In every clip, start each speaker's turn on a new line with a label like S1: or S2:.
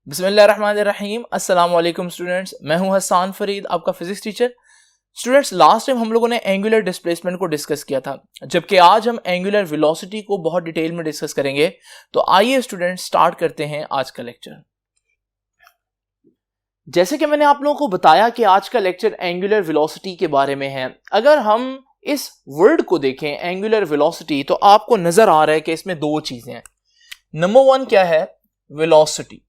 S1: बिस्मिल्लाहिर्रहमानिर्रहीम। अस्सलाम वालेकुम स्टूडेंट्स, मैं हूं हसन फरीद, आपका physics teacher. Students, last time हम लोगों ने एंगुलर डिस्प्लेसमेंट को डिस्कस किया था, जबकि आज हम एंगुलर वेलोसिटी को बहुत डिटेल में डिस्कस करेंगे। तो आइए स्टूडेंट्स स्टार्ट करते हैं आज का लेक्चर। जैसे कि मैंने आप लोगों को बताया कि आज का लेक्चर एंगुलर वेलोसिटी के बारे में है। अगर हम इस वर्ड को देखें एंगुलर वेलोसिटी, तो आपको नजर आ रहा है कि इसमें दो चीजें हैं। नंबर वन क्या है? वेलोसिटी।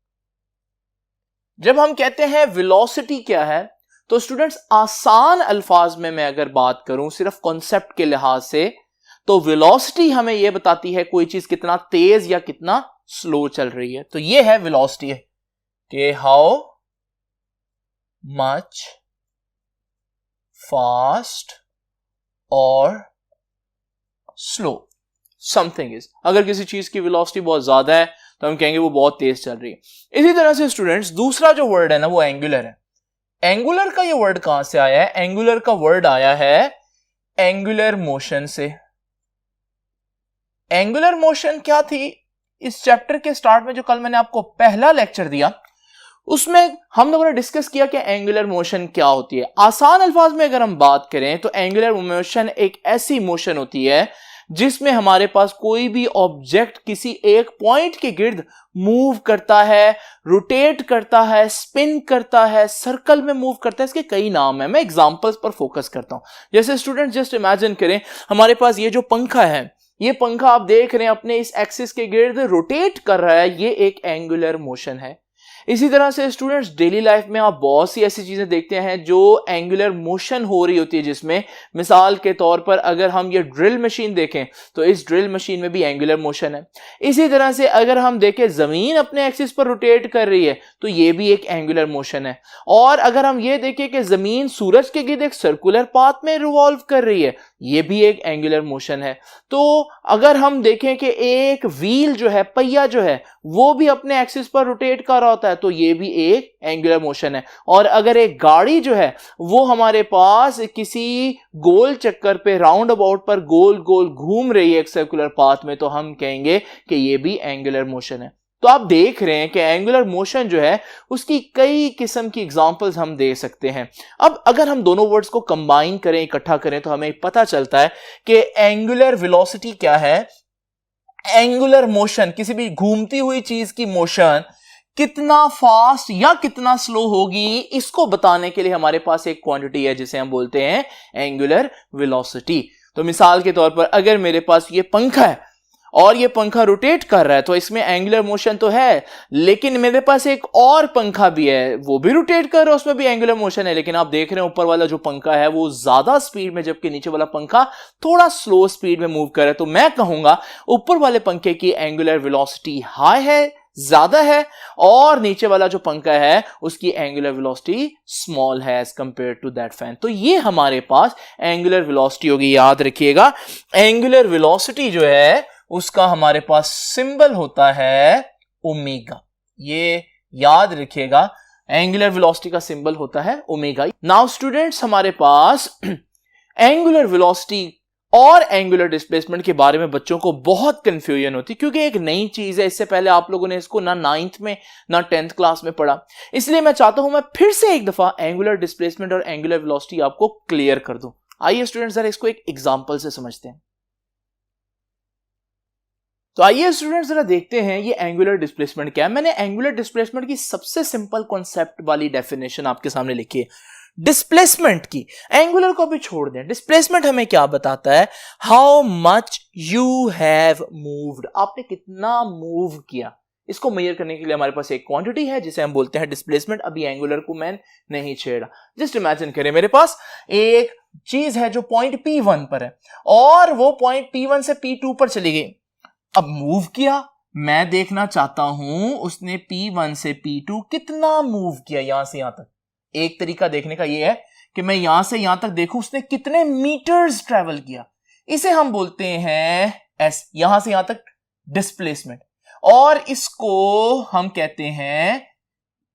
S1: जब हम कहते हैं वेलोसिटी क्या है, तो स्टूडेंट्स आसान अल्फाज में मैं अगर बात करूं सिर्फ कॉन्सेप्ट के लिहाज से, तो वेलोसिटी हमें यह बताती है कोई चीज कितना तेज या कितना स्लो चल रही है। तो यह है वेलोसिटी कि हाउ मच फास्ट और स्लो समथिंग इज। अगर किसी चीज की वेलोसिटी बहुत ज्यादा है तो हम कहेंगे वो बहुत तेज चल रही है। इसी तरह से स्टूडेंट्स दूसरा जो वर्ड है ना, वो एंगुलर है। एंगुलर का ये वर्ड कहां से आया है? एंगुलर का वर्ड आया है एंगुलर मोशन से। एंगुलर मोशन क्या थी? इस चैप्टर के स्टार्ट में जो कल मैंने आपको पहला लेक्चर दिया, उसमें हम लोगों ने डिस्कस किया कि एंगुलर मोशन क्या होती है। आसान अल्फाज में अगर हम बात करें तो एंगुलर मोशन एक ऐसी मोशन होती है जिसमें हमारे पास कोई भी ऑब्जेक्ट किसी एक पॉइंट के गिर्द मूव करता है, रोटेट करता है, स्पिन करता है, सर्कल में मूव करता है। इसके कई नाम है, मैं एग्जांपल्स पर फोकस करता हूं। जैसे स्टूडेंट जस्ट इमेजिन करें, हमारे पास ये जो पंखा है, ये पंखा आप देख रहे हैं अपने इस एक्सिस के गिर्द रोटेट कर रहा है, ये एक एंगुलर मोशन है। इसी तरह से स्टूडेंट्स डेली लाइफ में आप बहुत सी ऐसी चीजें देखते हैं जो एंगुलर मोशन हो रही होती है, जिसमें मिसाल के तौर पर अगर हम ये ड्रिल मशीन देखें तो इस ड्रिल मशीन में भी एंगुलर मोशन है। इसी तरह से अगर हम देखें जमीन अपने एक्सिस पर रोटेट कर रही है तो ये भी एक एंगुलर मोशन है। और अगर हम ये देखें कि जमीन सूरज के गिर्द एक सर्कुलर पाथ में रिवॉल्व कर रही है, ये भी एक एंगुलर मोशन है। तो अगर हम देखें कि एक व्हील जो है, पहिया जो है, वो भी अपने एक्सिस पर रोटेट कर रहा होता है, तो ये भी एक एंगुलर मोशन है। और अगर एक गाड़ी जो है वो हमारे पास किसी गोल चक्कर पे, राउंड अबाउट पर गोल गोल घूम रही है एक सर्कुलर पाथ में, तो हम कहेंगे कि ये भी एंगुलर मोशन है। तो आप देख रहे हैं कि एंगुलर मोशन जो है उसकी कई किस्म की एग्जांपल्स हम दे सकते हैं। अब अगर हम दोनों वर्ड्स को कंबाइन करें, इकट्ठा करें, तो हमें पता चलता है कि एंगुलर वेलोसिटी क्या है। एंगुलर मोशन, किसी भी घूमती हुई चीज की मोशन कितना फास्ट या कितना स्लो होगी, इसको बताने के लिए हमारे पास एक क्वांटिटी है जिसे हम बोलते हैं एंगुलर वेलोसिटी। तो मिसाल के तौर पर अगर मेरे पास ये पंखा है और ये पंखा रोटेट कर रहा है, तो इसमें एंगुलर मोशन तो है, लेकिन मेरे पास एक और पंखा भी है, वो भी रोटेट कर रहा है, उसमें भी एंगुलर मोशन है। लेकिन आप देख रहे हैं ऊपर वाला जो पंखा है वो ज्यादा स्पीड में, जबकि नीचे वाला पंखा थोड़ा स्लो स्पीड में मूव कर रहा है। तो मैं कहूंगा ऊपर वाले पंखे की एंगुलर वेलोसिटी हाई है, ज्यादा है, और नीचे वाला जो पंखा है उसकी एंगुलर वेलोसिटी स्मॉल है as compare to that fan. तो ये हमारे पास एंगुलर वेलोसिटी होगी। याद रखिएगा, एंगुलर वेलोसिटी जो है उसका हमारे पास सिंबल होता है ओमेगा। ये याद रखिएगा, एंगुलर वेलोसिटी का सिंबल होता है ओमेगा। नाउ स्टूडेंट्स, हमारे पास एंगुलर वेलोसिटी और एंगुलर डिस्प्लेसमेंट के बारे में बच्चों को बहुत कंफ्यूजन होती है, क्योंकि एक नई चीज है। इससे पहले आप लोगों ने इसको ना 9th में ना 10th क्लास में पढ़ा। इसलिए मैं चाहता हूं मैं फिर से एक दफा एंगुलर डिस्प्लेसमेंट और एंगुलर वेलोसिटी आपको क्लियर कर दूं। आइए स्टूडेंट्स जरा इसको एक एग्जांपल से समझते हैं। तो आइए स्टूडेंट्स जरा देखते हैं ये एंगुलर डिस्प्लेसमेंट क्या है। मैंने एंगुलर डिस्प्लेसमेंट की सबसे सिंपल कॉन्सेप्ट वाली डेफिनेशन आपके सामने लिखी है डिस्प्लेसमेंट की। एंगुलर को भी छोड़ दें, डिस्प्लेसमेंट हमें क्या बताता है? How much you have moved, आपने कितना मूव किया। इसको मेजर करने के लिए हमारे पास एक क्वांटिटी है जिसे हम बोलते हैं डिस्प्लेसमेंट। अभी एंगुलर को मैं नहीं छेड़ा। जस्ट इमेजिन करें मेरे पास एक चीज है जो पॉइंट P1 पर है और वो पॉइंट P1 से P2 पर चली गई। अब मूव किया, मैं देखना चाहता हूं उसने P1 से P2 कितना मूव किया यहां से यहां तक। एक तरीका देखने का यह है कि मैं यहां से यहां तक देखूं उसने कितने मीटर्स ट्रेवल किया। इसे हम बोलते हैं एस, यहां से यहां तक डिस्प्लेसमेंट। और इसको हम कहते हैं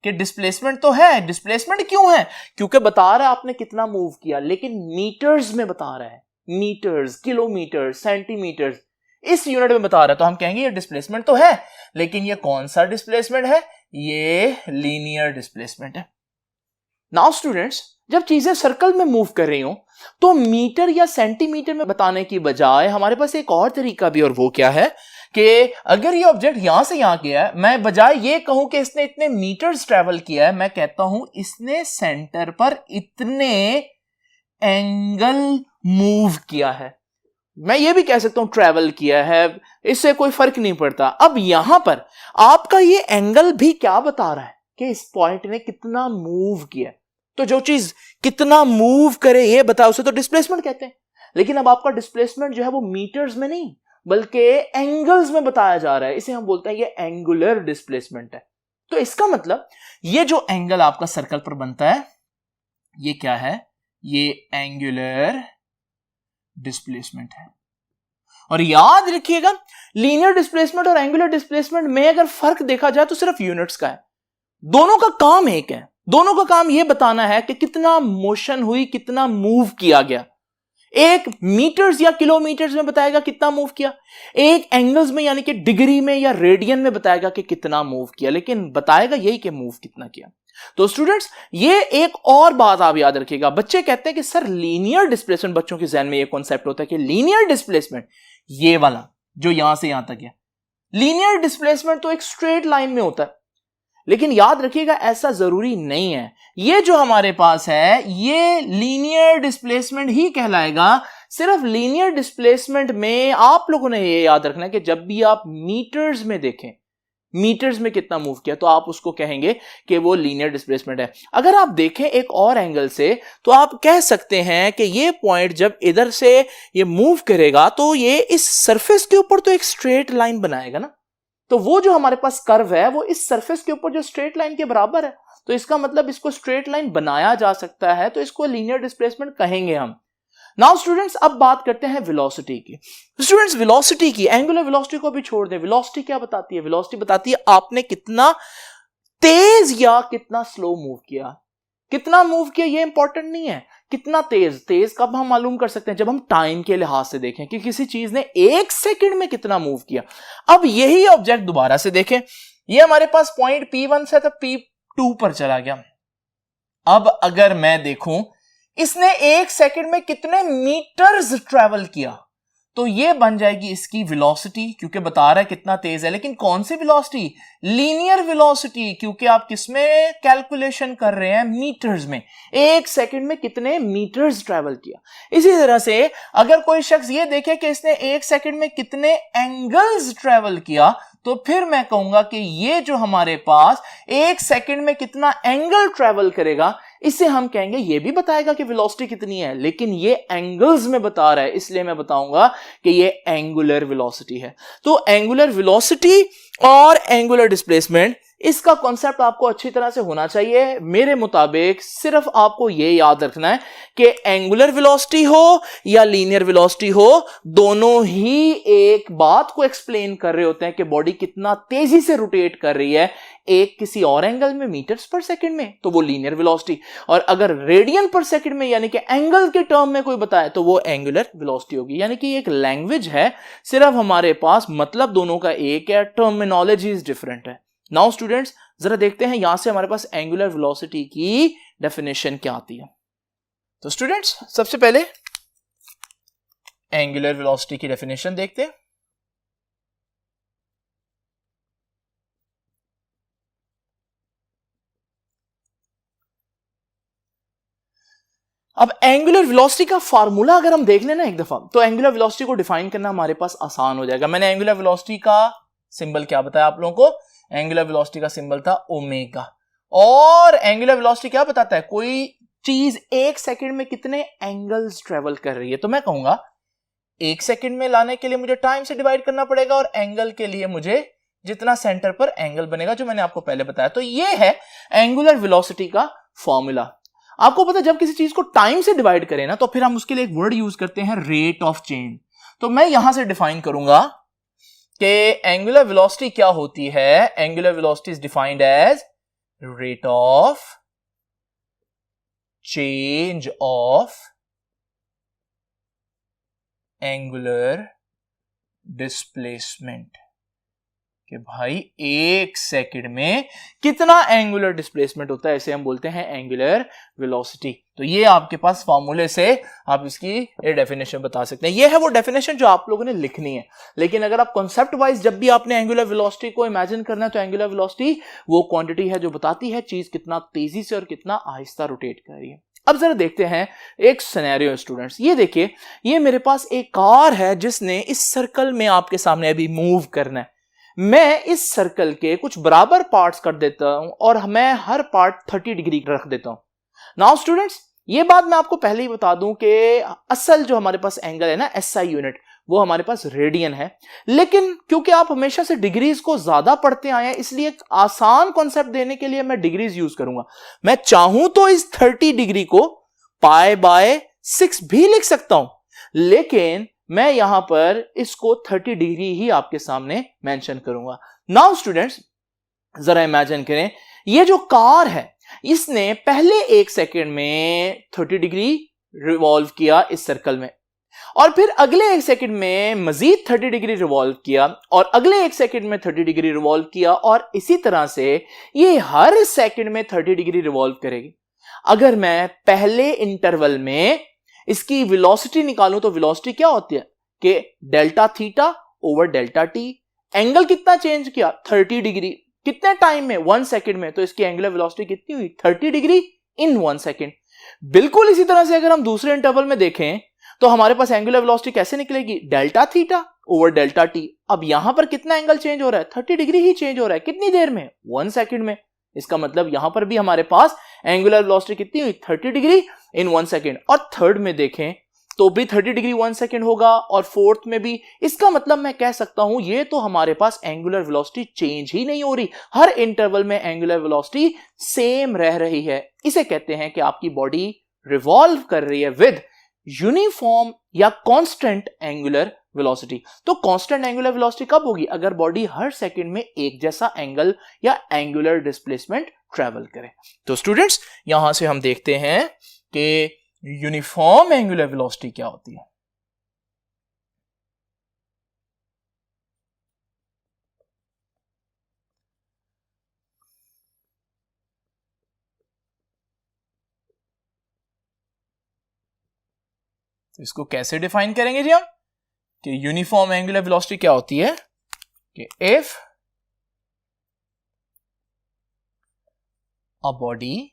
S1: कि डिस्प्लेसमेंट तो है। डिस्प्लेसमेंट क्यों है? क्योंकि बता रहा है आपने कितना मूव किया, लेकिन मीटर्स में बता रहा है। मीटर्स, किलोमीटर, सेंटीमीटर्स, इस यूनिट में बता रहा है। तो हम कहेंगे ये डिस्प्लेसमेंट तो है, लेकिन ये कौन सा डिस्प्लेसमेंट है? ये लीनियर डिस्प्लेसमेंट है। नाउ स्टूडेंट्स, जब चीजें सर्कल में मूव कर रही हो तो मीटर या सेंटीमीटर में बताने की बजाय हमारे पास एक और तरीका भी, और वो क्या है कि अगर ये ऑब्जेक्ट यहां से यहां गया है, मैं बजाय ये कहूं कि इसने इतने मीटर्स ट्रेवल किया है, मैं कहता हूं इसने सेंटर पर इतने एंगल मूव किया है। मैं ये भी कह सकता हूं ट्रेवल किया है, इससे कोई फर्क नहीं पड़ता। अब यहां पर आपका ये एंगल भी क्या बता रहा है कि इस पॉइंट ने कितना मूव किया। तो जो चीज कितना मूव करे ये बताओ, उसे तो डिस्प्लेसमेंट कहते हैं। लेकिन अब आपका डिस्प्लेसमेंट जो है वो मीटर्स में नहीं बल्कि एंगल्स में बताया जा रहा है, इसे हम बोलते हैं ये एंगुलर डिस्प्लेसमेंट है। तो इसका मतलब ये जो एंगल आपका सर्कल पर बनता है ये क्या है, ये एंगुलर डिस्प्लेसमेंट है। और याद रखिएगा, लीनियर डिस्प्लेसमेंट और एंगुलर डिस्प्लेसमेंट में अगर फर्क देखा जाए तो सिर्फ यूनिट्स का है। दोनों का काम एक है, दोनों का काम यह बताना है कि कितना मोशन हुई, कितना मूव किया गया। एक मीटर्स या किलोमीटर्स में बताएगा कितना मूव किया, एक एंगल्स में यानी कि डिग्री में या रेडियन में बताएगा कि कितना मूव किया, लेकिन बताएगा यही कि मूव कितना किया। तो स्टूडेंट्स, ये एक और बात आप याद रखिएगा। बच्चे कहते हैं कि सर लीनियर डिस्प्लेसमेंट, बच्चों के जहन में ये कॉन्सेप्ट होता है कि लीनियर डिस्प्लेसमेंट ये वाला जो यहां से यहां तक है, लीनियर डिस्प्लेसमेंट तो एक स्ट्रेट लाइन में होता है। लेकिन याद रखिएगा ऐसा जरूरी नहीं है। ये जो हमारे पास है ये लीनियर डिस्प्लेसमेंट ही कहलाएगा। सिर्फ लीनियर डिस्प्लेसमेंट में आप लोगों ने ये याद रखना है कि जब भी आप मीटर्स में देखें, मीटर्स में कितना मूव किया, तो आप उसको कहेंगे कि वो लीनियर डिस्प्लेसमेंट है। अगर आप देखें एक और एंगल से तो आप कह सकते हैं कि ये पॉइंट जब इधर से ये मूव करेगा तो ये इस सरफेस के ऊपर तो एक स्ट्रेट लाइन बनाएगा ना। तो वो जो हमारे पास कर्व है वो इस सरफेस के ऊपर जो स्ट्रेट लाइन के बराबर है, तो इसका मतलब इसको स्ट्रेट लाइन बनाया जा सकता है, तो इसको लीनियर डिस्प्लेसमेंट कहेंगे हम। नाउ स्टूडेंट्स, अब बात करते हैं वेलोसिटी की। स्टूडेंट्स, वेलोसिटी की, एंगुलर वेलोसिटी को भी छोड़ दें, वेलोसिटी क्या बताती है? वेलोसिटी बताती है आपने कितना तेज या कितना स्लो मूव किया। कितना मूव किया ये इंपॉर्टेंट नहीं है, कितना तेज। तेज कब हम मालूम कर सकते हैं? जब हम टाइम के लिहाज से देखें कि किसी चीज ने एक सेकंड में कितना मूव किया। अब यही ऑब्जेक्ट दोबारा से देखें, ये हमारे पास पॉइंट P1 से तो P2 पर चला गया। अब अगर मैं देखूं इसने एक सेकंड में कितने मीटर्स ट्रेवल किया, तो ये बन जाएगी इसकी वेलोसिटी, क्योंकि बता रहा है कितना तेज है। लेकिन कौन सी वेलोसिटी? लीनियर वेलोसिटी, क्योंकि आप किसमें कैलकुलेशन कर रहे हैं? मीटर्स में। एक सेकंड में कितने मीटर्स ट्रेवल किया। इसी तरह से अगर कोई शख्स ये देखे कि इसने एक सेकंड में कितने एंगल्स ट्रेवल किया, तो फिर मैं कहूंगा कि ये जो हमारे पास एक सेकंड में कितना एंगल ट्रेवल करेगा, इसे हम कहेंगे, ये भी बताएगा कि वेलोसिटी कितनी है, लेकिन ये एंगल्स में बता रहा है, इसलिए मैं बताऊंगा कि ये एंगुलर वेलोसिटी है। तो एंगुलर वेलोसिटी और एंगुलर डिस्प्लेसमेंट, इसका कॉन्सेप्ट आपको अच्छी तरह से होना चाहिए। मेरे मुताबिक सिर्फ आपको यह याद रखना है कि एंगुलर वेलोसिटी हो या लीनियर वेलोसिटी हो, दोनों ही एक बात को एक्सप्लेन कर रहे होते हैं कि बॉडी कितना तेजी से रोटेट कर रही है। एक किसी और एंगल में मीटर्स पर सेकंड में, तो वो लीनियर वेलोसिटी, और अगर रेडियन पर सेकंड में यानी कि एंगल के टर्म में कोई बताए तो वो एंगुलर वेलोसिटी होगी। यानी कि एक लैंग्वेज है, सिर्फ हमारे पास मतलब दोनों का एक है, टर्मिनोलॉजी इज डिफरेंट है। नाउ स्टूडेंट्स, जरा देखते हैं यहां से हमारे पास एंगुलर वेलोसिटी की डेफिनेशन क्या आती है। तो स्टूडेंट्स, सबसे पहले एंगुलर वेलोसिटी की डेफिनेशन देखते हैं। अब एंगुलर वेलोसिटी का फार्मूला अगर हम देख लेना एक दफा, तो एंगुलर वेलोसिटी को डिफाइन करना हमारे पास आसान हो जाएगा। मैंने एंगुलर वेलोसिटी का सिंबल क्या बताया आप लोगों को? एंगुलर वेलोसिटी का सिंबल था ओमेगा। और एंगुलर वेलोसिटी क्या बताता है? कोई चीज एक सेकंड में कितने एंगल्स ट्रेवल कर रही है। तो मैं कहूंगा एक सेकंड में लाने के लिए मुझे टाइम से डिवाइड करना पड़ेगा, और एंगल के लिए मुझे जितना सेंटर पर एंगल बनेगा, जो मैंने आपको पहले बताया। तो ये है एंगुलर वेलोसिटी का फॉर्मूला। आपको पता है जब किसी चीज को टाइम से डिवाइड करें ना, तो फिर हम उसके लिए एक वर्ड यूज करते हैं, रेट ऑफ चेंज। तो मैं यहां से डिफाइन करूंगा कि एंगुलर वेलोसिटी क्या होती है। Angular velocity is defined as rate of change of angular displacement. कि भाई एक सेकंड में कितना एंगुलर डिस्प्लेसमेंट होता है, इसे हम बोलते हैं एंगुलर वेलोसिटी। तो ये आपके पास फॉर्मूले से आप इसकी ये डेफिनेशन बता सकते हैं। ये है वो डेफिनेशन जो आप लोगों ने लिखनी है। लेकिन अगर आप कॉन्सेप्ट वाइज जब भी आपने एंगुलर वेलोसिटी को इमेजिन करना है, तो एंगुलर वेलोसिटी वो क्वांटिटी है जो बताती है चीज कितना तेजी से और कितना आहिस्ता रोटेट कर रही है। अब जरा देखते हैं एक सिनेरियो स्टूडेंट्स। ये देखिए, ये मेरे पास एक कार है जिसने इस सर्कल में आपके सामने अभी मूव करना है। मैं इस सर्कल के कुछ बराबर पार्ट्स कर देता हूं और मैं हर पार्ट 30 डिग्री रख देता हूं। नाउ स्टूडेंट्स, ये बात मैं आपको पहले ही बता दूं कि असल जो हमारे पास एंगल है ना, एसआई यूनिट, वो हमारे पास रेडियन है। लेकिन क्योंकि आप हमेशा से डिग्रीज को ज्यादा पढ़ते आए हैं, इसलिए एक आसान कॉन्सेप्ट देने के लिए मैं डिग्रीज यूज करूंगा। मैं चाहूं तो इस 30 डिग्री को π/6 भी लिख सकता हूं, लेकिन मैं यहां पर इसको 30 डिग्री ही आपके सामने मेंशन करूंगा। नाउ स्टूडेंट्स, जरा इमेजिन करें, ये जो कार है इसने पहले एक सेकंड में 30 डिग्री रिवॉल्व किया इस सर्कल में, और फिर अगले एक सेकंड में मजीद 30 डिग्री रिवॉल्व किया, और अगले एक सेकंड में 30 डिग्री रिवॉल्व किया, और इसी तरह से ये हर सेकंड में 30 डिग्री रिवॉल्व करेगी। अगर मैं पहले इंटरवल में इसकी वेलोसिटी निकालूं तो वेलोसिटी क्या होती है कि delta theta over delta T. Angle कितना चेंज किया? 30 डिग्री। कितने टाइम में? 1 सेकंड में। तो इसकी एंगुलर वेलोसिटी कितनी हुई? 30 डिग्री इन 1 सेकंड। बिल्कुल इसी तरह से अगर हम दूसरे इंटरवल में देखें तो हमारे पास एंगुलर वेलोसिटी कैसे निकलेगी? Delta theta over delta T. अब यहां पर कितना एंगल चेंज हो रहा है? 30 डिग्री ही चेंज हो रहा है। कितनी देर में? 1 सेकंड में। इसका मतलब यहां पर भी हमारे पास एंगुलर वेलोसिटी कितनी हुई? 30 डिग्री इन 1 सेकंड। और थर्ड में देखें तो भी 30 डिग्री 1 सेकंड होगा, और फोर्थ में भी। इसका मतलब मैं कह सकता हूं ये तो हमारे पास एंगुलर वेलोसिटी चेंज ही नहीं हो रही, हर इंटरवल में एंगुलर वेलोसिटी सेम रह रही है। इसे कहते हैं कि आपकी बॉडी रिवॉल्व कर रही है विद यूनिफॉर्म या कांस्टेंट एंगुलर वेलोसिटी। तो कांस्टेंट एंगुलर वेलोसिटी कब होगी? अगर बॉडी हर सेकंड में एक जैसा एंगल या एंगुलर डिस्प्लेसमेंट ट्रेवल करे। तो स्टूडेंट्स, यहां से हम देखते हैं कि यूनिफॉर्म एंगुलर वेलोसिटी क्या होती है। तो इसको कैसे डिफाइन करेंगे जी हम, कि यूनिफॉर्म एंगुलर वेलोसिटी क्या होती है कि if a body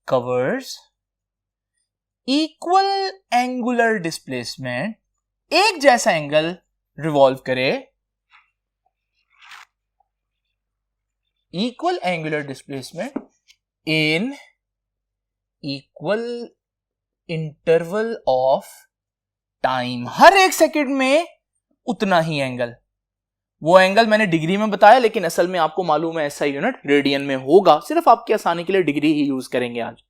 S1: covers equal angular displacement, एक जैसा एंगल रिवॉल्व करे, equal angular displacement in equal interval of time, हर एक सेकंड में उतना ही एंगल। वो एंगल मैंने डिग्री में बताया, लेकिन असल में आपको मालूम है एसआई यूनिट रेडियन में होगा। सिर्फ आपकी आसानी के लिए डिग्री ही यूज करेंगे आज।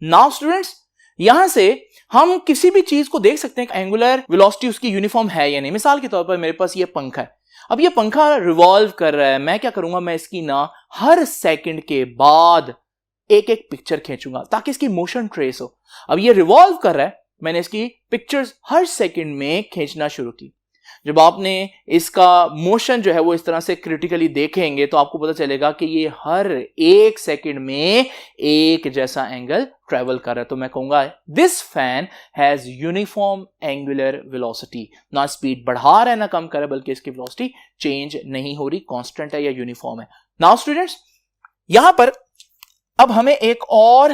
S1: नाउ स्टूडेंट्स, यहां से हम किसी भी चीज को देख सकते हैं कि एंगुलर वेलोसिटी उसकी यूनिफॉर्म है या नहीं। मिसाल के तौर पर मेरे पास ये पंखा है, अब ये पंखा रिवॉल्व कर रहा है। मैं क्या करूंगा, मैं इसकी ना हर सेकंड के बाद एक एक पिक्चर खींचूंगा ताकि इसकी मोशन ट्रेस हो। अब ये रिवॉल्व कर रहा है, मैंने इसकी पिक्चर्स हर सेकंड में खींचना शुरू की। जब आपने इसका मोशन जो है वो इस तरह से क्रिटिकली देखेंगे तो आपको पता चलेगा कि ये हर एक सेकंड में एक जैसा एंगल ट्रेवल कर रहा है। तो मैं कहूंगा this fan has uniform angular velocity. ना स्पीड बढ़ा रहा है ना कम कर रहा है, बल्कि इसकी वेलोसिटी चेंज नहीं हो रही, कांस्टेंट है या यूनिफॉर्म है। नाउ स्टूडेंट्स, यहां पर अब हमें एक और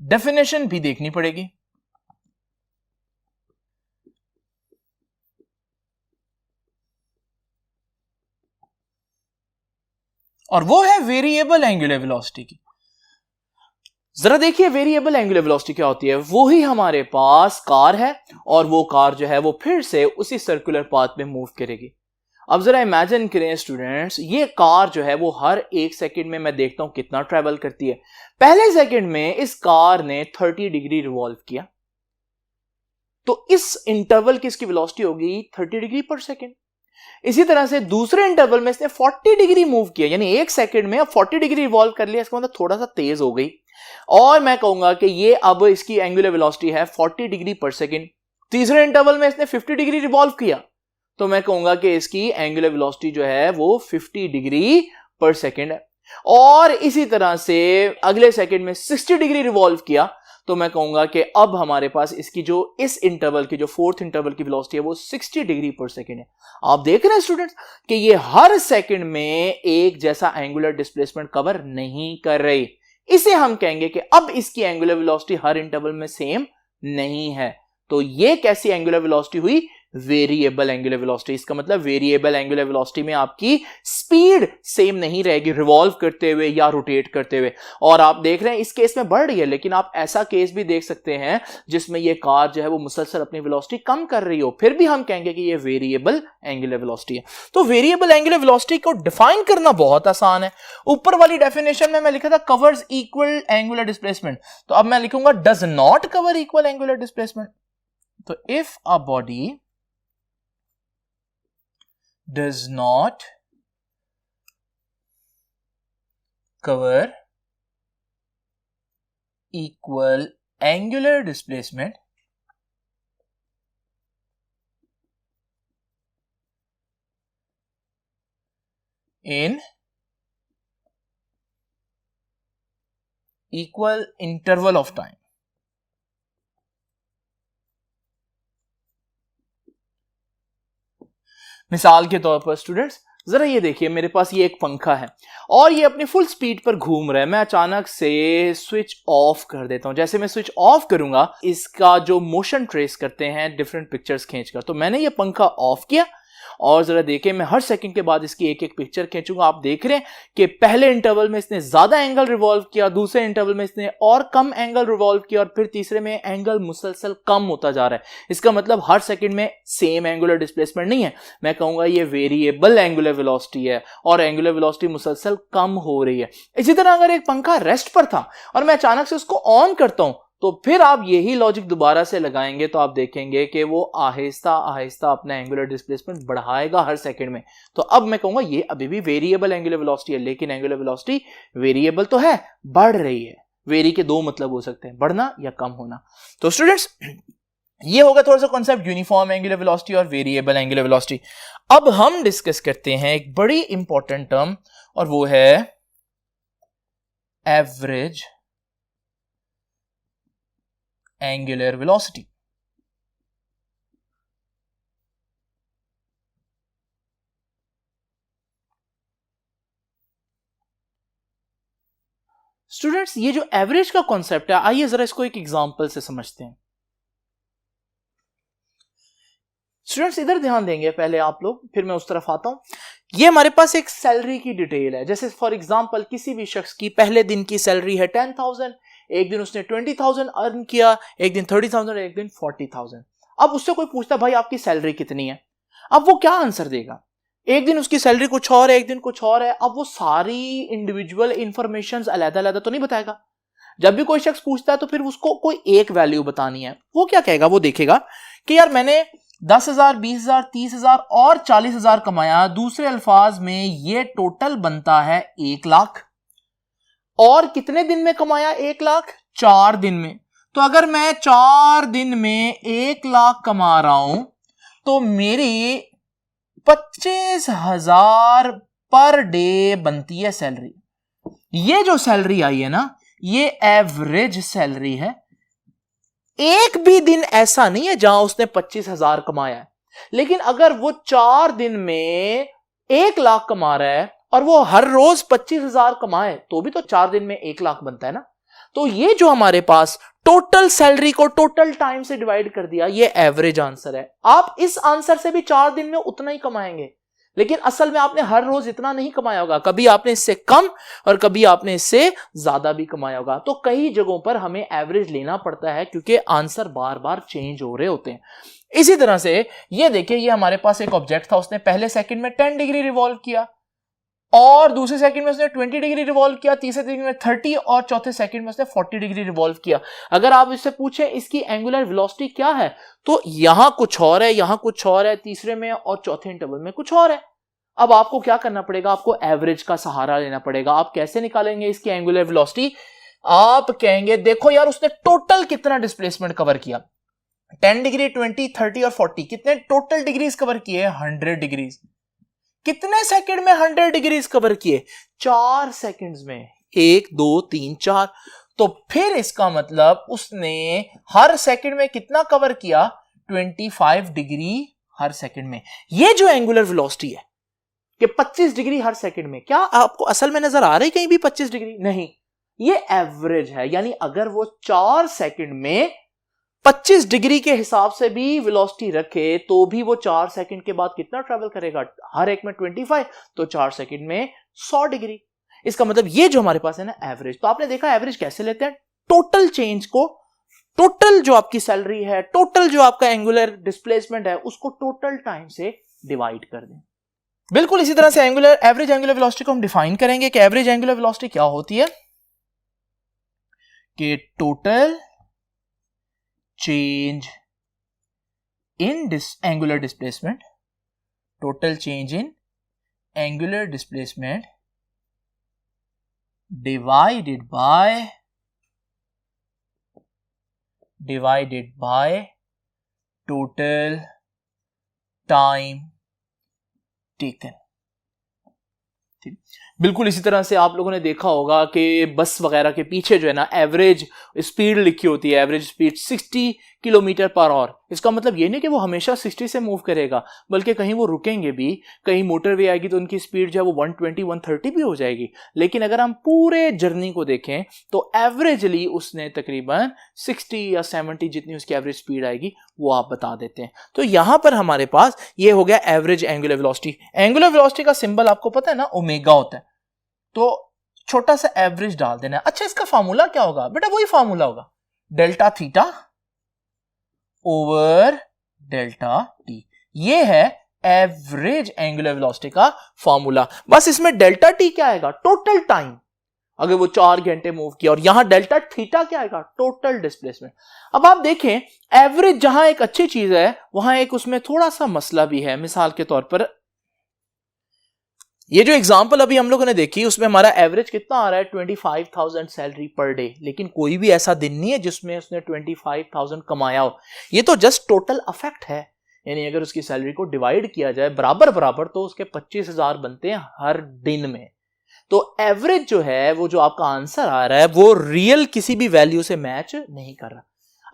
S1: डेफिनेशन भी देखनी पड़ेगी। और वो है वेरिएबल एंगुलर वेलोसिटी की। जरा देखिए वेरिएबल एंगुलर वेलोसिटी क्या होती है। वो ही हमारे पास कार है, और वो कार जो है वो फिर से उसी सर्कुलर पाथ में मूव करेगी। अब जरा इमेजिन करें स्टूडेंट्स, ये कार जो है वो हर एक सेकंड में मैं देखता हूं कितना ट्रेवल करती है। पहले सेकंड में इस कार ने 30 डिग्री रिवॉल्व किया, तो इस इंटरवल की इसकी वेलोसिटी होगी 30 डिग्री पर सेकंड। इसी तरह से दूसरे इंटरवल में इसने 40 डिग्री मूव किया, यानी एक सेकंड में अब 40 डिग्री रिवॉल्व कर लिया। इसका मतलब थोड़ा सा तेज हो गई, और मैं कहूंगा कि ये अब इसकी एंगुलर वेलोसिटी है 40 डिग्री पर सेकंड। तीसरे इंटरवल में इसने 50 डिग्री रिवॉल्व किया, तो मैं कहूंगा कि इसकी एंगुलर वेलोसिटी जो है वो 50 डिग्री पर सेकेंड है। और इसी तरह से अगले सेकंड में 60 डिग्री रिवॉल्व किया तो मैं कहूंगा कि अब हमारे पास इसकी जो इस इंटरवल की जो फोर्थ इंटरवल की वेलोसिटी है वो 60 डिग्री पर सेकंड है। आप देख रहे हैं स्टूडेंट्स कि ये हर सेकंड में एक जैसा एंगुलर डिस्प्लेसमेंट कवर नहीं कर रही। इसे हम कहेंगे कि अब इसकी एंगुलर वेलोसिटी हर इंटरवल में सेम नहीं है। तो ये कैसी एंगुलर वेलोसिटी हुई? Variable angular velocity. इसका मतलब वेरिएबल एंगुलर वेलोसिटी में आपकी स्पीड सेम नहीं रहेगी रिवॉल्व करते हुए या रोटेट करते हुए। और आप देख रहे हैं इस केस में बढ़ रही है, लेकिन आप ऐसा केस भी देख सकते हैं जिसमें ये कार जो है वो मुसलसल अपनी वेलोसिटी कम कर रही हो, फिर भी हम कहेंगे कि ये वेरिएबल एंगुलर वेलोसिटी है। तो वेरिएबल एंगुलर वेलोसिटी को डिफाइन करना बहुत आसान है। ऊपर वाली डेफिनेशन में मैं लिखा था कवर्स इक्वल एंगुलर डिस्प्लेसमेंट, तो अब मैं लिखूंगा does not cover equal angular displacement. तो if a body does not cover equal angular displacement in equal interval of time, मिसाल के तौर पर स्टूडेंट्स जरा ये देखिए, मेरे पास ये एक पंखा है और ये अपनी फुल स्पीड पर घूम रहा है। मैं अचानक से स्विच ऑफ कर देता हूं। जैसे मैं स्विच ऑफ करूंगा, इसका जो मोशन ट्रेस करते हैं डिफरेंट पिक्चर्स खींचकर, तो मैंने ये पंखा ऑफ किया और जरा देखिए मैं हर सेकंड के बाद इसकी एक एक पिक्चर खींचूंगा। आप देख रहे हैं कि पहले इंटरवल में इसने ज्यादा एंगल रिवॉल्व किया, दूसरे इंटरवल में इसने और कम एंगल रिवॉल्व किया और फिर तीसरे में एंगल मुसलसल कम होता जा रहा है। इसका मतलब हर सेकंड में सेम एंगुलर डिस्प्लेसमेंट नहीं है। मैं कहूंगा ये वेरिएबल एंगुलर वेलोसिटी है और एंगुलर वेलोसिटी मुसलसल कम हो रही है। इसी तरह अगर एक पंखा रेस्ट पर था और मैं अचानक से उसको ऑन करता हूं, तो फिर आप यही लॉजिक दोबारा से लगाएंगे तो आप देखेंगे कि वो आहिस्ता आहिस्ता अपना एंगुलर डिस्प्लेसमेंट बढ़ाएगा हर सेकंड में। तो अब मैं कहूंगा ये अभी भी वेरिएबल एंगुलर वेलोसिटी है, लेकिन एंगुलर वेलोसिटी वेरिएबल तो है, बढ़ रही है। वेरी के दो मतलब हो सकते हैं, बढ़ना या कम होना। तो स्टूडेंट्स ये होगा थोड़ा सा कॉन्सेप्ट यूनिफॉर्म एंगुलर वेलोसिटी और वेरिएबल एंगुलर वेलोसिटी। अब हम डिस्कस करते हैं एक बड़ी इंपॉर्टेंट टर्म और वो है एवरेज एंगुलर वेलोसिटी। स्टूडेंट्स ये जो एवरेज का कॉन्सेप्ट है, आइए जरा इसको एक एग्जांपल से समझते हैं। स्टूडेंट्स इधर ध्यान देंगे पहले आप लोग, फिर मैं उस तरफ आता हूं। ये हमारे पास एक सैलरी की डिटेल है। जैसे फॉर एग्जांपल किसी भी शख्स की पहले दिन की सैलरी है 10,000, एक दिन उसने 20,000 अर्न किया, एक दिन 30,000, एक दिन 40,000। अब उससे कोई पूछता भाई आपकी सैलरी कितनी है, अब वो क्या आंसर देगा? एक दिन उसकी सैलरी कुछ और है, एक दिन कुछ और है। अब वो सारी इंडिविजुअल इंफॉर्मेशन अलग-अलग तो नहीं बताएगा। जब भी कोई शख्स पूछता है तो फिर उसको कोई एक वैल्यू बतानी है। वो क्या कहेगा? वो देखेगा कि यार मैंने 10,000, 20,000, 30,000 और 40,000 कमाया, दूसरे अल्फाज में ये टोटल बनता है 1 लाख। और कितने दिन में कमाया 1 लाख? 4 दिन में। तो अगर मैं 4 दिन में 1 लाख कमा रहा हूं तो मेरी 25,000 पर डे बनती है सैलरी। ये जो सैलरी आई है ना, ये एवरेज सैलरी है। एक भी दिन ऐसा नहीं है जहां उसने 25,000 कमाया है। लेकिन अगर वो 4 दिन में 1 लाख कमा रहा है और वो हर रोज 25,000 कमाए तो भी तो 4 दिन में 1 लाख बनता है ना। तो ये जो हमारे पास टोटल सैलरी को टोटल टाइम से डिवाइड कर दिया, ये एवरेज आंसर है। आप इस आंसर से भी 4 दिन में उतना ही कमाएंगे, लेकिन असल में आपने हर रोज इतना नहीं कमाया होगा। कभी आपने इससे कम और कभी आपने इससे ज्यादा भी कमाया होगा। तो कई जगहों पर हमें एवरेज लेना पड़ता है क्योंकि आंसर बार बार चेंज हो रहे होते हैं। इसी तरह से ये देखिए, ये हमारे पास एक ऑब्जेक्ट था, उसने पहले सेकंड में 10 डिग्री रिवॉल्व किया और दूसरे सेकंड में उसने 20 डिग्री रिवॉल्व किया, तीसरे सेकंड में 30 और चौथे सेकंड में उसने 40 डिग्री रिवॉल्व किया। अगर आप इससे पूछें इसकी एंगुलर वेलोसिटी क्या है, तो यहां कुछ और है, यहां कुछ और है, तीसरे में और चौथे इंटरवल में कुछ और है। अब आपको क्या करना पड़ेगा? आपको एवरेज का सहारा लेना पड़ेगा। आप कैसे निकालेंगे इसकी एंगुलर वेलोसिटी? आप कहेंगे देखो यार उसने टोटल कितना डिस्प्लेसमेंट कवर किया। 10 डिग्री, 20, 30 और 40, कितने टोटल डिग्रीज कवर किए? 100 डिग्रीज। कितने सेकंड में 100 डिग्रीज कवर किए? 4 सेकंड्स में। 1 2 3 4। तो फिर इसका मतलब उसने हर सेकंड में कितना कवर किया? 25 डिग्री हर सेकंड में। ये जो एंगुलर वेलोसिटी है कि 25 डिग्री हर सेकंड में, क्या आपको असल में नजर आ रही कहीं भी 25 डिग्री? नहीं, ये एवरेज है। यानी अगर वो 4 सेकंड में 25 डिग्री के हिसाब से भी वेलोसिटी रखे तो भी वो 4 सेकंड के बाद कितना ट्रैवल करेगा? हर एक में 25, तो 4 सेकंड में 100 डिग्री। इसका मतलब ये जो हमारे पास है ना एवरेज, तो आपने देखा एवरेज कैसे लेते हैं? टोटल चेंज को, टोटल जो आपकी सैलरी है, टोटल जो आपका एंगुलर डिस्प्लेसमेंट है, उसको टोटल टाइम से डिवाइड कर दें। बिल्कुल इसी तरह से एवरेज एंगुलर वेलोसिटी को हम डिफाइन करेंगे कि एवरेज एंगुलर वेलोसिटी क्या होती है? कि total change in angular displacement, total change in angular displacement divided by total time taken। बिल्कुल इसी तरह से आप लोगों ने देखा होगा कि बस वगैरह के पीछे जो है ना एवरेज स्पीड लिखी होती है, average speed 60 kilometre per hour. इसका मतलब ये नहीं कि वो हमेशा 60 से मूव करेगा, बल्कि कहीं वो रुकेंगे भी, कहीं मोटरवे आएगी तो उनकी स्पीड जो है वो 120 130 भी हो जाएगी। लेकिन अगर हम पूरे जर्नी को देखें तो एवरेजली उसने तकरीबन 60 या 70 जितनी उसकी एवरेज स्पीड आएगी वो आप बता देते हैं। तो यहां पर हमारे पास ये हो गया average angular velocity. Angular velocity का सिंबल आपको पता है ना, ओमेगा होता है, तो छोटा सा एवरेज डाल देना है। अच्छा, इसका फार्मूला क्या होगा? बेटा वही फार्मूला होगा, delta theta over delta T. ये है एवरेज एंगुलर वेलोसिटी का फार्मूला। बस इसमें डेल्टा टी क्या आएगा? टोटल टाइम, अगर वो 4 घंटे मूव किया, और यहां डेल्टा थीटा क्या आएगा? Total displacement. अब आप देखें एवरेज जहां एक अच्छी चीज है, वहां एक उसमें थोड़ा सा मसला भी है। मिसाल के तौर पर ये जो एग्जांपल अभी हम लोगों ने देखी, उसमें हमारा एवरेज कितना आ रहा है? 25,000 सैलरी पर डे। लेकिन कोई भी ऐसा दिन नहीं है जिसमें उसने 25,000 कमाया हो। ये तो जस्ट टोटल अफेक्ट है। यानी अगर उसकी सैलरी को डिवाइड किया जाए बराबर बराबर तो उसके 25,000 बनते हैं हर दिन में। तो एवरेज जो है, वो जो आपका आंसर आ रहा है, वो रियल किसी भी वैल्यू से मैच नहीं कर रहा।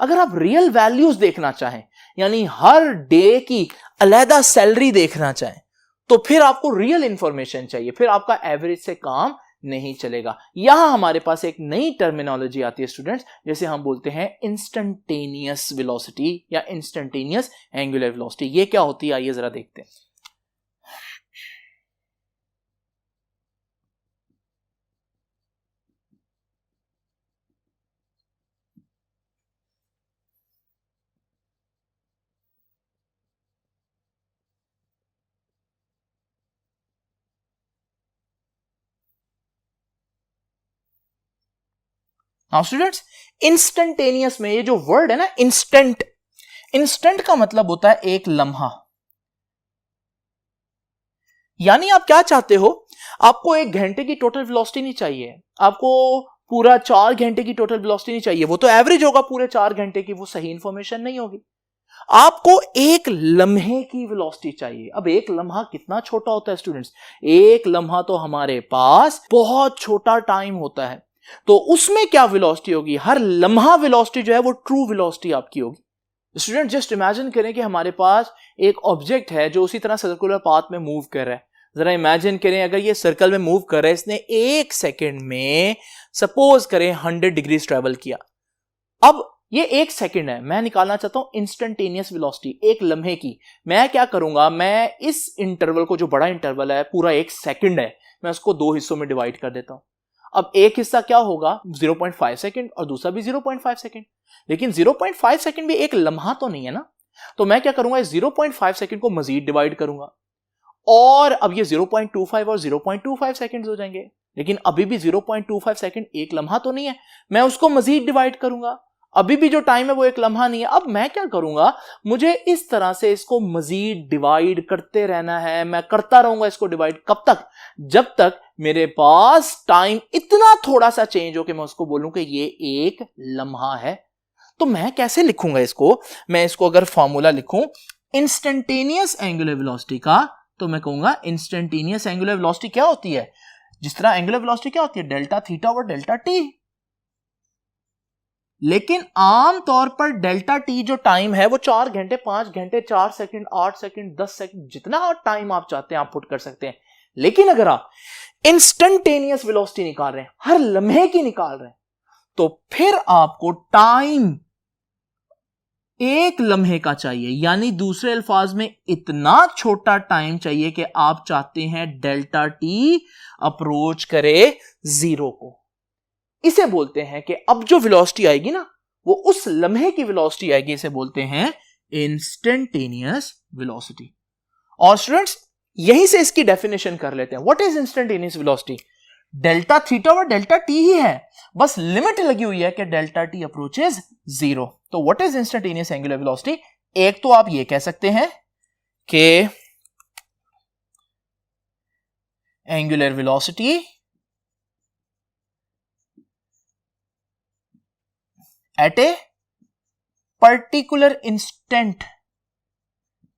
S1: अगर आप रियल वैल्यूज देखना चाहें, यानी हर डे की अलहदा सैलरी देखना चाहें, तो फिर आपको रियल इंफॉर्मेशन चाहिए, फिर आपका एवरेज से काम नहीं चलेगा। यहां हमारे पास एक नई टर्मिनोलॉजी आती है स्टूडेंट्स, जैसे हम बोलते हैं इंस्टेंटेनियस वेलोसिटी या इंस्टेंटेनियस एंगुलर वेलोसिटी। ये क्या होती है आइए जरा देखते हैं। नाउ स्टूडेंट्स, इंस्टेंटेनियस में ये जो वर्ड है ना इंस्टेंट, इंस्टेंट का मतलब होता है एक लम्हा। यानी आप क्या चाहते हो? आपको 1 घंटे की टोटल वेलोसिटी नहीं चाहिए, आपको पूरा 4 घंटे की टोटल वेलोसिटी नहीं चाहिए। वो तो एवरेज होगा पूरे 4 घंटे की, वो सही इंफॉर्मेशन नहीं होगी। आपको 1 लम्हे की वेलोसिटी चाहिए। अब 1 लम्हा कितना छोटा होता है स्टूडेंट्स? 1 लम्हा तो हमारे पास बहुत छोटा टाइम होता है। तो उसमें क्या वेलोसिटी होगी? हर लम्हा वेलोसिटी जो है वो ट्रू वेलोसिटी आपकी होगी। स्टूडेंट जस्ट इमेजिन करें कि हमारे पास एक ऑब्जेक्ट है जो उसी तरह सर्कुलर पाथ में मूव कर रहा है। जरा इमेजिन करें अगर ये सर्कल में मूव कर रहा है, इसने 1 सेकेंड में सपोज करें 100 डिग्री ट्रेवल किया। अब ये 1 सेकेंड है, मैं निकालना चाहता हूं इंस्टेंटेनियस वेलोसिटी 1 लम्हे की। मैं क्या करूंगा? मैं इस इंटरवल को, जो बड़ा इंटरवल है पूरा 1 सेकेंड है, मैं उसको 2 हिस्सों में डिवाइड कर देता हूं। अब एक हिस्सा क्या होगा? 0.5 सेकेंड और दूसरा भी 0.5 सेकेंड। लेकिन 0.5 सेकेंड भी एक लम्हा तो नहीं है ना। तो मैं क्या करूंगा? इस 0.5 सेकेंड को मजीद डिवाइड करूंगा, और अब ये 0.25 और 0.25 सेकेंड हो जाएंगे। लेकिन अभी भी 0.25 सेकेंड एक लम्हा तो नहीं है, मैं उसको मजीद डिवाइड करूंगा, अभी भी जो टाइम है वो 1 लम्हा नहीं है। अब मैं क्या करूंगा? मुझे इस तरह से इसको मजीद डिवाइड करते रहना है। मैं करता रहूंगा इसको डिवाइड, कब तक? जब तक मेरे पास टाइम इतना थोड़ा सा चेंज हो कि मैं उसको बोलूं कि ये 1 लम्हा है। तो मैं कैसे लिखूंगा इसको, मैं इसको अगर फॉर्मूला लिखूं इंस्टेंटेनियस एंगुलर वेलोसिटी का, तो मैं कहूंगा इंस्टेंटेनियस एंगुलर वेलोसिटी क्या होती है, जिस तरह एंगुलर वेलोसिटी क्या होती है, delta theta over delta T. लेकिन आम तौर पर डेल्टा टी जो टाइम है वो 4 घंटे, 5 घंटे, 4 सेकंड, 8 सेकंड, 10 सेकंड, जितना टाइम आप चाहते हैं आप पुट कर सकते हैं। लेकिन अगर आप इंस्टेंटेनियस वेलोसिटी निकाल रहे हैं, हर लम्हे की निकाल रहे हैं, तो फिर आपको टाइम एक लम्हे का चाहिए, यानी दूसरे अल्फाज में इतना छोटा टाइम चाहिए कि आप चाहते हैं डेल्टा टी अप्रोच करे 0 को। इसे बोलते हैं कि अब जो वेलोसिटी आएगी ना वो उस लम्हे की वेलोसिटी आएगी, इसे बोलते हैं इंस्टेंटेनियस वेलोसिटी। और स्टूडेंट्स यहीं से इसकी डेफिनेशन कर लेते हैं। What is instantaneous velocity? Delta theta और डेल्टा टी ही है, बस लिमिट लगी हुई है कि डेल्टा टी अप्रोचेस 0। तो what is instantaneous angular velocity? एक तो आप ये कह सकते हैं कि angular velocity at a particular instant,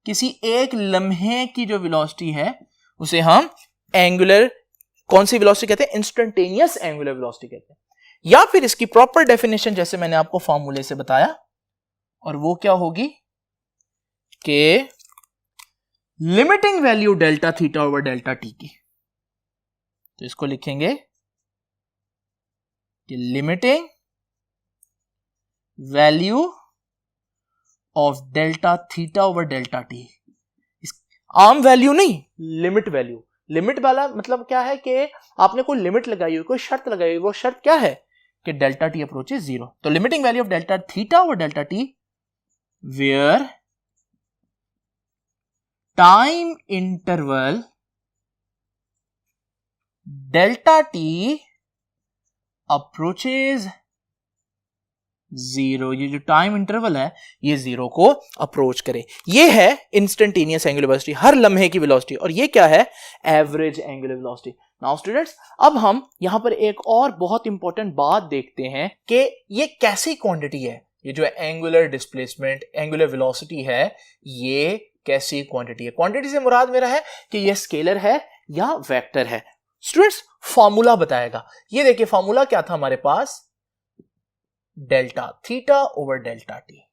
S1: किसी एक लम्हे की जो वेलोसिटी है उसे हम एंगुलर, कौन सी वेलोसिटी कहते हैं? इंस्टेंटेनियस एंगुलर वेलोसिटी कहते हैं। या फिर इसकी प्रॉपर डेफिनेशन जैसे मैंने आपको फॉर्मूले से बताया, और वो क्या होगी कि limiting value delta theta over delta T की, तो इसको लिखेंगे कि limiting value of delta theta over delta T, आम वैल्यू नहीं, लिमिट वैल्यू। लिमिट वाला मतलब क्या है कि आपने कोई लिमिट लगाई हुई, कोई शर्त लगाई हुई, वो शर्त क्या है कि डेल्टा टी अप्रोचेस 0। तो limiting value of delta theta over delta T where time interval delta T approaches 0, ये जो टाइम इंटरवल है ये 0 को अप्रोच करे। ये है इंस्टेंटेनियस एंगुलर वेलोसिटी, हर लम्हे की वेलोसिटी। और ये क्या है? Average angular velocity. Now students, अब हम यहां पर एक और बहुत इंपॉर्टेंट बात देखते हैं कि ये कैसी क्वांटिटी है, ये जो एंगुलर डिस्प्लेसमेंट, एंगुलर वेलोसिटी है, ये कैसी क्वांटिटी है। क्वांटिटी से मुराद मेरा है कि ये स्केलर है या वेक्टर है। स्टूडेंट्स फॉर्मूला बताएगा। ये देखिए फॉर्मूला क्या था हमारे पास, delta theta over delta T.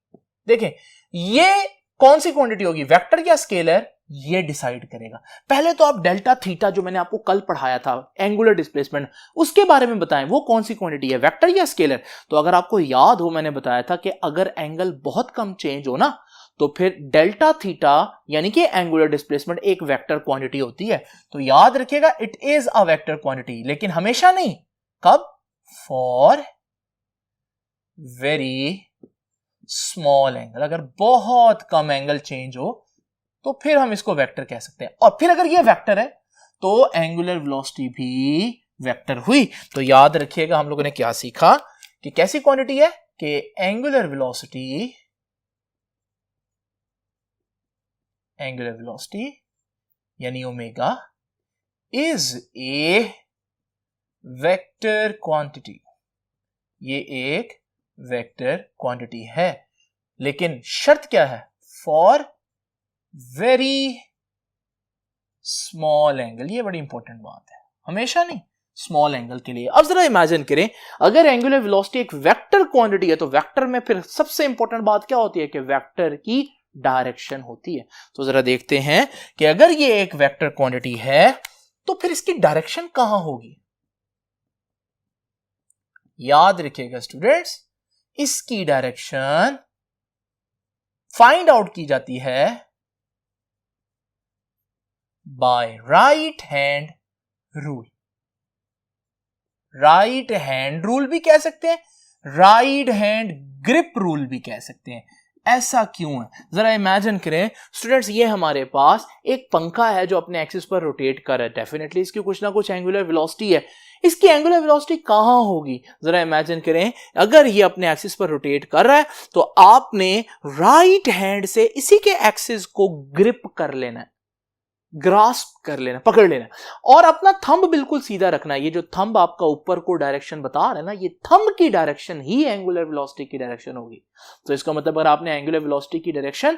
S1: देखें ये कौन सी क्वांटिटी होगी, वेक्टर या स्केलर, ये डिसाइड करेगा। पहले तो आप डेल्टा थीटा जो मैंने आपको कल पढ़ाया था एंगुलर डिस्प्लेसमेंट, उसके बारे में बताएं वो कौन सी क्वांटिटी है, वेक्टर या स्केलर। तो अगर आपको याद हो मैंने बताया था कि अगर एंगल बहुत कम चेंज हो ना तो फिर डेल्टा थीटा यानी कि एंगुलर डिस्प्लेसमेंट एक वेक्टर क्वांटिटी होती है। तो याद रखिएगा it is a vector quantity, लेकिन हमेशा नहीं। कब? फॉर वेरी स्मॉल एंगल, अगर बहुत कम एंगल चेंज हो तो फिर हम इसको वेक्टर कह सकते हैं। और फिर अगर ये वेक्टर है तो एंगुलर वेलोसिटी भी वेक्टर हुई। तो याद रखिएगा हम लोगों ने क्या सीखा कि कैसी क्वांटिटी है कि एंगुलर वेलोसिटी यानी omega is a vector quantity, ये एक वेक्टर क्वांटिटी है। लेकिन शर्त क्या है? For very small angle. ये बड़ी इंपॉर्टेंट बात है, हमेशा नहीं, स्मॉल एंगल के लिए। अब जरा इमेजिन करें अगर एंगुलर वेलोसिटी एक वेक्टर क्वांटिटी है तो वेक्टर में फिर सबसे इंपॉर्टेंट बात क्या होती है कि वेक्टर की डायरेक्शन होती है। तो जरा देखते हैं कि अगर ये एक वेक्टर क्वांटिटी है तो फिर इसकी डायरेक्शन कहां होगी। याद रखिएगा स्टूडेंट्स, इसकी डायरेक्शन फाइंड आउट की जाती है by right hand rule. Right hand rule भी कह सकते हैं, राइट हैंड ग्रिप रूल भी कह सकते हैं। ऐसा क्यों है? जरा इमेजिन करें स्टूडेंट्स, ये हमारे पास एक पंखा है जो अपने एक्सिस पर रोटेट कर रहा है। डेफिनेटली इसकी कुछ ना कुछ एंगुलर वेलोसिटी है। इसकी एंगुलर वेलोसिटी कहां होगी? जरा इमेजिन करें अगर ये अपने एक्सिस पर रोटेट कर रहा है तो आपने राइट हैंड से इसी के एक्सिस को ग्रिप कर लेना है। ग्रास्प कर लेना, पकड़ लेना, और अपना थंब बिल्कुल सीधा रखना। ये जो थंब आपका ऊपर को डायरेक्शन बता रहा है ना, ये थंब की डायरेक्शन ही एंगुलर वेलोसिटी की डायरेक्शन होगी। तो इसका मतलब अगर आपने एंगुलर वेलोसिटी की डायरेक्शन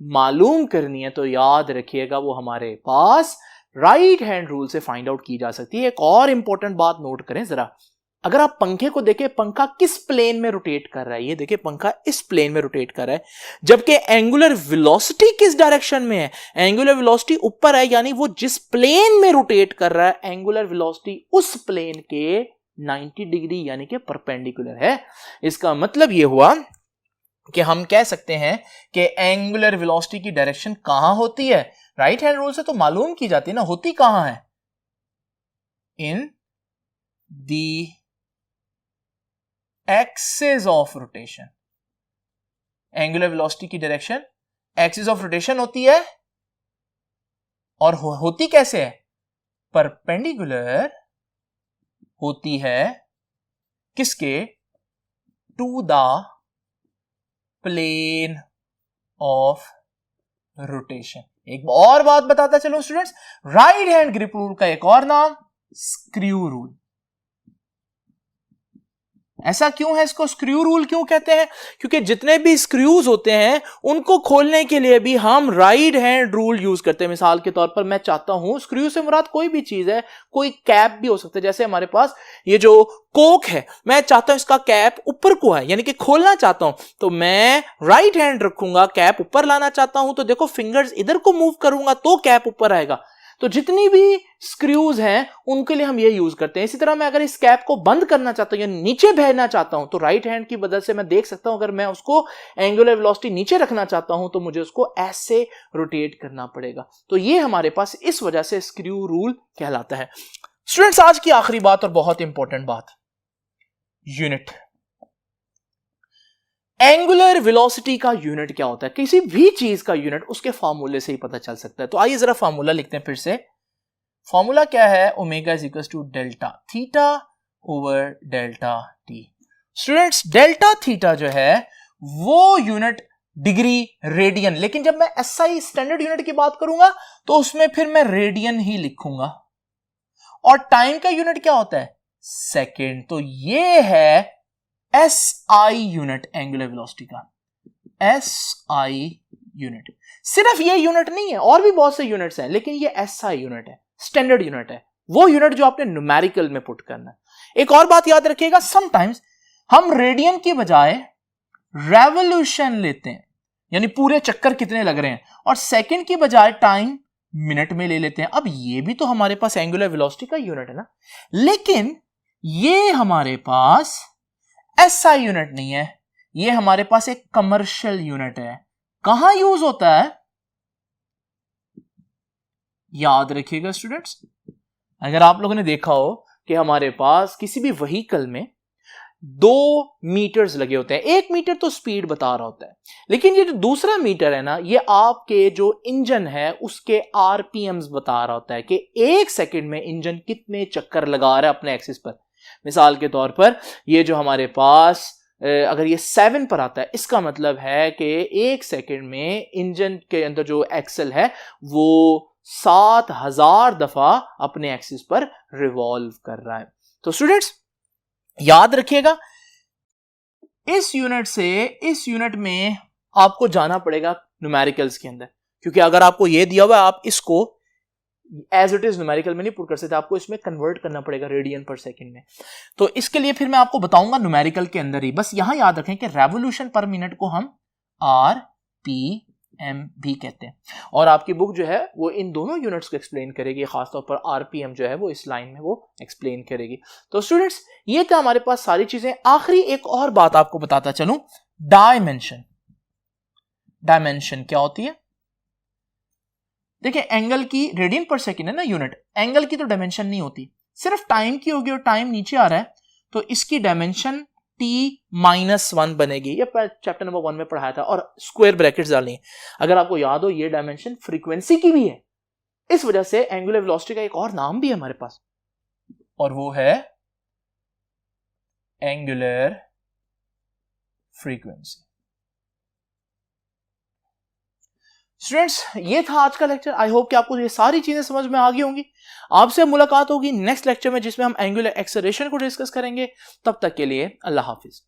S1: मालूम करनी है तो याद रखिएगा वो हमारे पास राइट हैंड रूल से फाइंड आउट की जा सकती है। एक और इंपॉर्टेंट बात नोट करें जरा, अगर आप पंखे को देखें, पंखा किस प्लेन में रोटेट कर रहा है, ये देखिए पंखा इस प्लेन में रोटेट कर रहा है, जबकि एंगुलर वेलोसिटी किस डायरेक्शन में है, एंगुलर वेलोसिटी ऊपर है, यानी वो जिस प्लेन में रोटेट कर रहा है एंगुलर वेलोसिटी उस प्लेन के 90 डिग्री यानी कि परपेंडिकुलर है। इसका मतलब ये हुआ कि हम कह सकते हैं कि एंगुलर वेलोसिटी की डायरेक्शन कहां होती है, राइट हैंड रूल से तो मालूम की जाती है ना, होती कहां है, in the axis of rotation. Angular velocity की डायरेक्शन एक्सिस ऑफ रोटेशन होती है, और होती कैसे है, परपेंडिकुलर होती है किसके, to the plane of rotation. एक और बात बताता चलो students, right hand grip rule का एक और नाम स्क्रू रूल। ऐसा क्यों है, इसको स्क्रू रूल क्यों कहते हैं, क्योंकि जितने भी स्क्रूज होते हैं उनको खोलने के लिए भी हम राइट हैंड रूल यूज करते हैं। मिसाल के तौर पर मैं चाहता हूं, स्क्रू से मुराद कोई भी चीज है, कोई कैप भी हो सकता है, जैसे हमारे पास ये जो कोक है, मैं चाहता हूं इसका कैप ऊपर को है, यानी कि खोलना चाहता हूं, तो मैं राइट हैंड रखूंगा, कैप ऊपर लाना चाहता हूं तो देखो फिंगर्स इधर को मूव करूंगा तो कैप ऊपर आएगा। तो जितनी भी स्क्रूज हैं उनके लिए हम ये यूज करते हैं। इसी तरह मैं अगर इस कैप को बंद करना चाहता हूं या नीचे भेजना चाहता हूं तो राइट हैंड की मदद से मैं देख सकता हूं, अगर मैं उसको एंगुलर वेलोसिटी नीचे रखना चाहता हूं तो मुझे उसको ऐसे रोटेट करना पड़ेगा। तो ये हमारे पास इस वजह से स्क्रू रूल कहलाता है। स्टूडेंट्स, आज की आखिरी बात और बहुत इंपॉर्टेंट बात, यूनिट। एंगुलर वेलोसिटी का यूनिट क्या होता है, किसी भी चीज का यूनिट उसके फार्मूले से ही पता चल सकता है। तो आइए जरा फार्मूला लिखते हैं फिर से। फॉर्मूला क्या है, omega is equal to delta theta over delta T. Students, delta theta जो है वो यूनिट डिग्री रेडियन, लेकिन जब मैं एसआई स्टैंडर्ड यूनिट की बात करूंगा तो उसमें फिर मैं रेडियन ही लिखूंगा। और टाइम का यूनिट क्या होता है, सेकेंड। तो ये है एसआई यूनिट एंगुलर वेलोसिटी का, एसआई यूनिट। सिर्फ ये यूनिट नहीं है, और भी बहुत से यूनिट्स हैं, लेकिन ये एसआई यूनिट है, स्टैंडर्ड यूनिट है, वो यूनिट जो आपने न्यूमेरिकल में पुट करना है। एक और बात याद रखिएगा, समटाइम्स हम रेडियन की बजाय रेवोल्यूशन लेते हैं, यानी पूरे चक्कर कितने लग रहे हैं, और सेकंड की बजाय टाइम मिनट में ले लेते हैं। अब ये भी तो हमारे पास एंगुलर वेलोसिटी का यूनिट है ना, लेकिन ये हमारे पास एसआई यूनिट नहीं है, ये हमारे पास एक कमर्शियल यूनिट है। कहां यूज होता है, याद रखिएगा स्टूडेंट्स, अगर आप लोगों ने देखा हो कि हमारे पास किसी भी व्हीकल में 2 मीटर्स लगे होते हैं, 1 मीटर तो स्पीड बता रहा होता है, लेकिन ये जो दूसरा मीटर है ना, ये आपके जो इंजन है उसके आरपीएम्स बता रहा होता है कि 1 सेकंड में इंजन कितने चक्कर लगा रहा है अपने एक्सिस पर। मिसाल के तौर पर ये जो हमारे पास अगर ये 7 पर आता है, इसका मतलब है कि 1 सेकंड में इंजन के अंदर जो एक्सल है वो 7000 दफा अपने एक्सिस पर रिवॉल्व कर रहा है। तो स्टूडेंट्स याद रखिएगा, इस यूनिट से इस यूनिट में आपको जाना पड़ेगा न्यूमेरिकल्स के अंदर, क्योंकि अगर आपको यह दिया हुआ है आप इसको एज इट इज न्यूमेरिकल में नहीं पुट कर सकते, आपको इसमें कन्वर्ट करना पड़ेगा रेडियन पर सेकंड में। तो इसके लिए फिर मैं आपको बताऊंगा न्यूमेरिकल के अंदर ही। बस यहां याद रखें कि रेवोल्यूशन पर मिनट को हम आरपीएम भी कहते हैं, और आपकी बुक जो है वो इन दोनों यूनिट्स को एक्सप्लेन करेगी, खासतौर पर आरपीएम जो है वो इस लाइन में वो एक्सप्लेन करेगी। तो स्टूडेंट्स ये था हमारे पास सारी चीजें। आखिरी एक और बात आपको बताता चलूं, डायमेंशन। डायमेंशन क्या होती है, देखिए एंगल की रेडियन पर सेकंड है ना यूनिट, एंगल की तो डायमेंशन नहीं होती, सिर्फ टाइम की होगी, और टाइम नीचे आ रहा है तो इसकी डायमेंशन t-1 बनेगी। ये चैप्टर नंबर 1 में पढ़ाया था, और स्क्वायर ब्रैकेट्स डालनी है। अगर आपको याद हो, ये डायमेंशन फ्रीक्वेंसी की भी है, इस वजह से एंगुलर वेलोसिटी का एक और नाम भी है हमारे पास, और वो है एंगुलर फ्रीक्वेंसी। स्टूडेंट्स, ये था आज का लेक्चर। आई होप कि आपको ये सारी चीजें समझ में आ गई होंगी। आपसे मुलाकात होगी नेक्स्ट लेक्चर में, जिसमें हम एंगुलर एक्सेलरेशन को डिस्कस करेंगे। तब तक के लिए अल्लाह हाफिज।